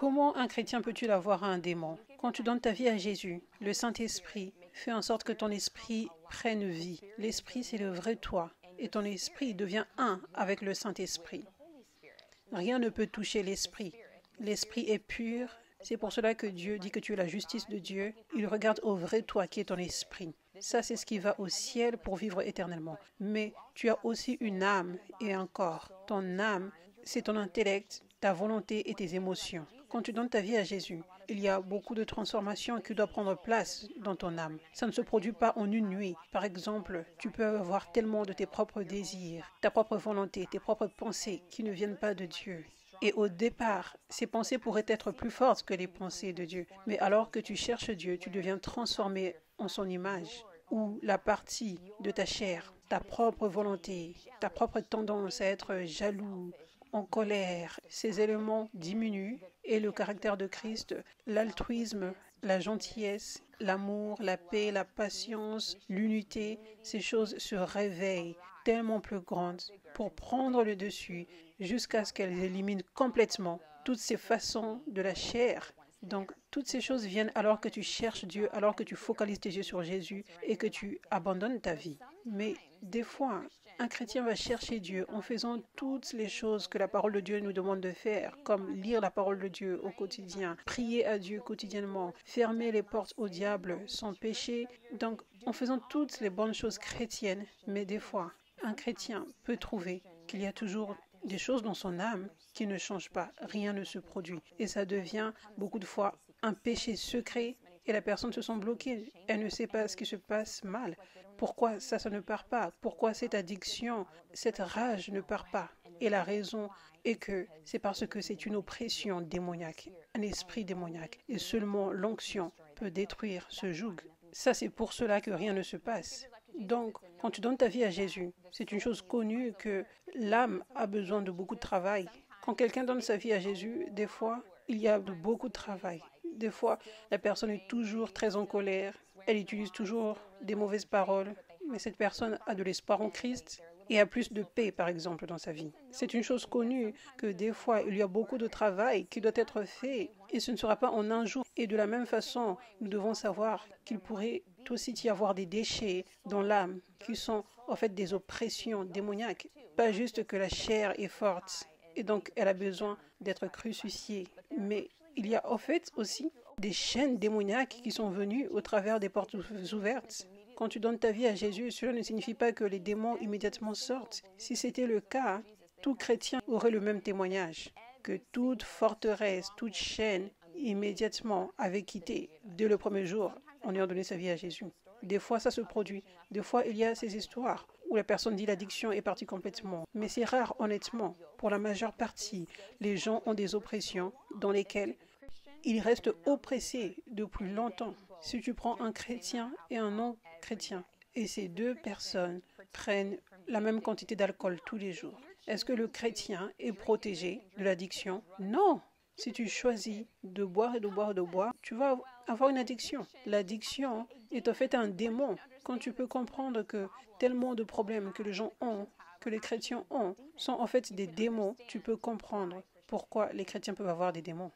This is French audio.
Comment un chrétien peut-il avoir un démon? Quand tu donnes ta vie à Jésus, le Saint-Esprit fait en sorte que ton esprit prenne vie. L'esprit, c'est le vrai toi. Et ton esprit devient un avec le Saint-Esprit. Rien ne peut toucher l'esprit. L'esprit est pur. C'est pour cela que Dieu dit que tu es la justice de Dieu. Il regarde au vrai toi qui est ton esprit. Ça, c'est ce qui va au ciel pour vivre éternellement. Mais tu as aussi une âme et un corps. Ton âme, c'est ton intellect, ta volonté et tes émotions. Quand tu donnes ta vie à Jésus, il y a beaucoup de transformations qui doivent prendre place dans ton âme. Ça ne se produit pas en une nuit. Par exemple, tu peux avoir tellement de tes propres désirs, ta propre volonté, tes propres pensées qui ne viennent pas de Dieu. Et au départ, ces pensées pourraient être plus fortes que les pensées de Dieu. Mais alors que tu cherches Dieu, tu deviens transformé en son image, où la partie de ta chair, ta propre volonté, ta propre tendance à être jaloux, en colère, ces éléments diminuent et le caractère de Christ, l'altruisme, la gentillesse, l'amour, la paix, la patience, l'unité, ces choses se réveillent tellement plus grandes pour prendre le dessus jusqu'à ce qu'elles éliminent complètement toutes ces façons de la chair. Donc, toutes ces choses viennent alors que tu cherches Dieu, alors que tu focalises tes yeux sur Jésus et que tu abandonnes ta vie. Mais des fois, un chrétien va chercher Dieu en faisant toutes les choses que la parole de Dieu nous demande de faire, comme lire la parole de Dieu au quotidien, prier à Dieu quotidiennement, fermer les portes au diable sans péché. Donc, en faisant toutes les bonnes choses chrétiennes, mais des fois, un chrétien peut trouver qu'il y a toujours des choses dans son âme qui ne changent pas, rien ne se produit. Et ça devient beaucoup de fois un péché secret et la personne se sent bloquée. Elle ne sait pas ce qui se passe mal. Pourquoi ça ne part pas? Pourquoi cette addiction, cette rage ne part pas? Et la raison est que c'est parce que c'est une oppression démoniaque, un esprit démoniaque. Et seulement l'onction peut détruire ce joug. Ça, c'est pour cela que rien ne se passe. Donc, quand tu donnes ta vie à Jésus, c'est une chose connue que l'âme a besoin de beaucoup de travail. Quand quelqu'un donne sa vie à Jésus, des fois, il y a beaucoup de travail. Des fois, la personne est toujours très en colère. Elle utilise toujours des mauvaises paroles. Mais cette personne a de l'espoir en Christ et a plus de paix, par exemple, dans sa vie. C'est une chose connue que des fois, il y a beaucoup de travail qui doit être fait et ce ne sera pas en un jour. Et de la même façon, nous devons savoir qu'il pourrait aussi y avoir des déchets dans l'âme qui sont en fait des oppressions démoniaques. Pas juste que la chair est forte et donc elle a besoin d'être crucifiée, mais il y a en fait aussi des chaînes démoniaques qui sont venues au travers des portes ouvertes. Quand tu donnes ta vie à Jésus, cela ne signifie pas que les démons immédiatement sortent. Si c'était le cas, tout chrétien aurait le même témoignage, que toute forteresse, toute chaîne immédiatement avait quitté dès le premier jour en ayant donné sa vie à Jésus. Des fois, ça se produit. Des fois, il y a ces histoires où la personne dit l'addiction est partie complètement. Mais c'est rare, honnêtement. Pour la majeure partie, les gens ont des oppressions dans lesquelles ils restent oppressés depuis longtemps. Si tu prends un chrétien et un non-chrétien, et ces deux personnes prennent la même quantité d'alcool tous les jours, est-ce que le chrétien est protégé de l'addiction? Non. Si tu choisis de boire et de boire et de boire, tu vas avoir une addiction. L'addiction est en fait un démon. Quand tu peux comprendre que tellement de problèmes que les gens ont, que les chrétiens ont, sont en fait des démons, tu peux comprendre pourquoi les chrétiens peuvent avoir des démons.